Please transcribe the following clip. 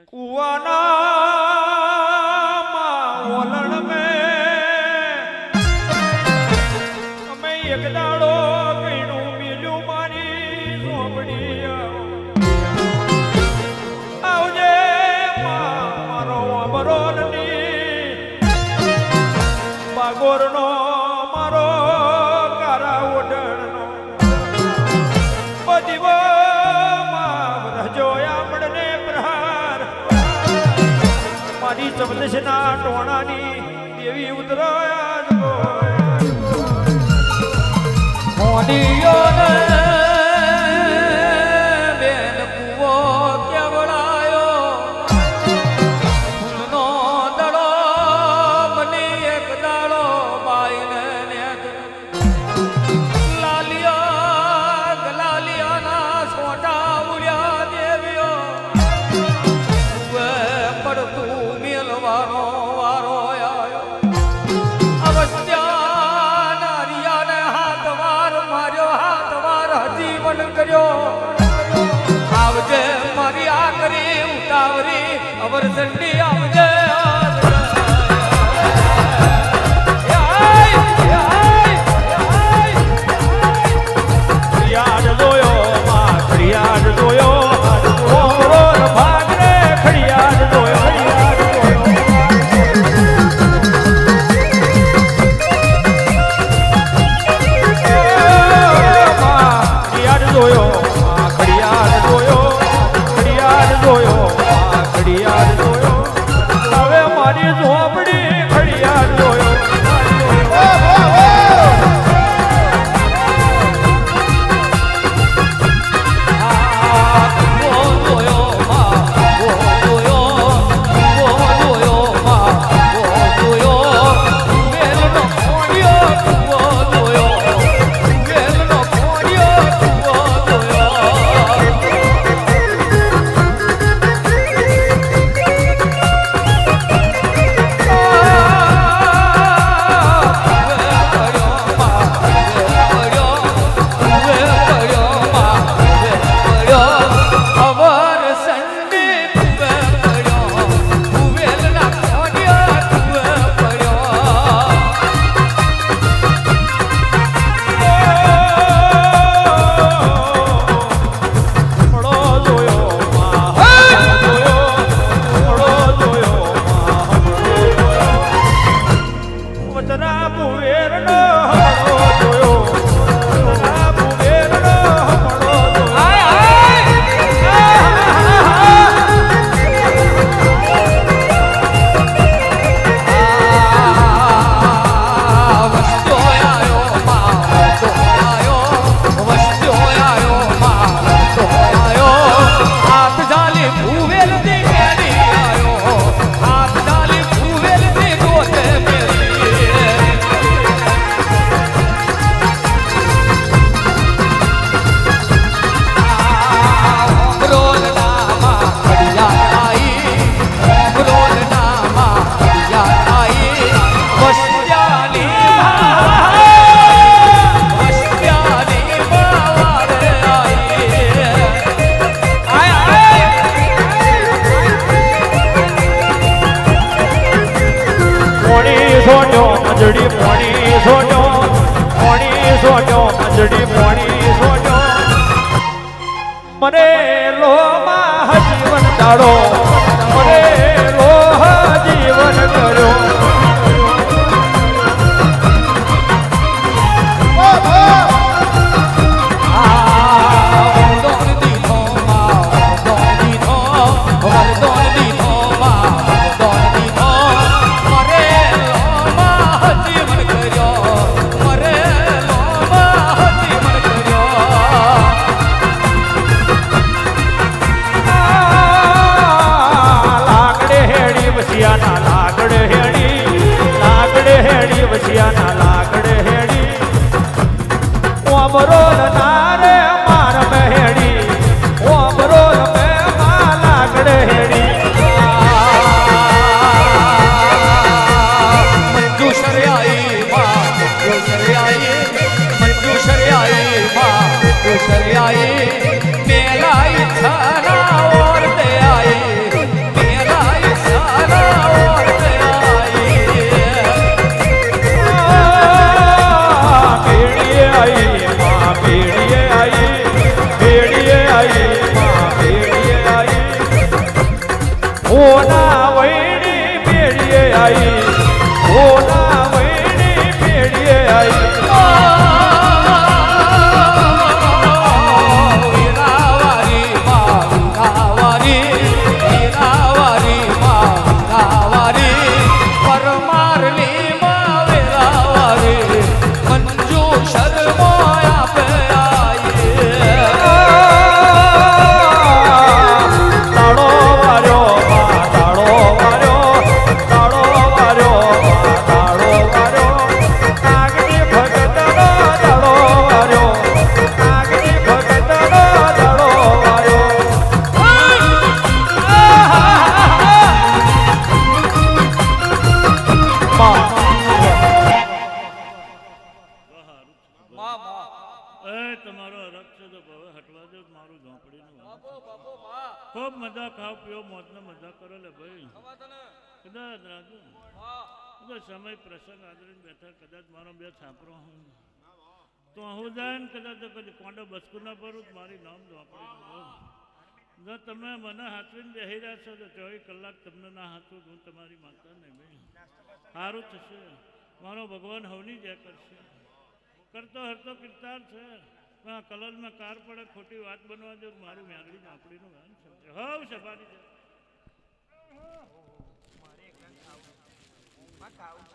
કુવાના ઓલણ મેં અમે એક દાડો કઈનું મિલ્યું મારી ઝોપડી આવજે મારો અમરોની બાગોરનો મારો કારા ઓઢણનો બધી ચમદશના ટોણાની દેવી ઉતરાયા બેન કુવો કેવડાયો ફૂલનો દડો બની એક દાડો બાઈને લાલિયાના સોટા ઉડ્યા દેવીઓ પડતું વારો આવ્યો અવસ્થા નારિયાને હાથ વાર માર્યો હાથ વાર જીવન કર્યો આવજે મારી આકરી ઉતાવરી અવર ચંડી આવજે યાદ જોયો માં ખડિયાદ જોયો ભાગને ખડિયાદ જોયો મજડી પોણી સોજો મજડી પોણી સોજો મને લોમાં જીવન દાડો મને લોહ જીવન કર્યો છે તો હવે હટવા દો મારું ઝોંપડીનું વાન. બાપો બાપો બા ખૂબ મજા ખાઓ પીઓ મોજને મજા કરો લે ભાઈ. ખવા તને કદાચ રાજુ બા બધો સમય પ્રસંગ આદરીને બેઠા કદાચ મારો બે છાપરો હું તો હું જાય ને કદાચ તો કદી કોંડો બસકું ના ભરું તો મારી નામ ઝોંપડીનું. જો તમે મને હાથવીને બેસી રહ્યા છો તો 24 કલાક તમને ના હાથું હું તમારી માતા ને ભાઈ સારું થશે. મારો ભગવાન હવની જય કરશે. કરતો હરતો કિરતાર છે પણ આ કલરમાં કાર પડે ખોટી વાત બનવા દો મારી મેળવી ઝોંપડીનું વાન સમજે હવ સભાની જાય. મારે એકલા ખાવું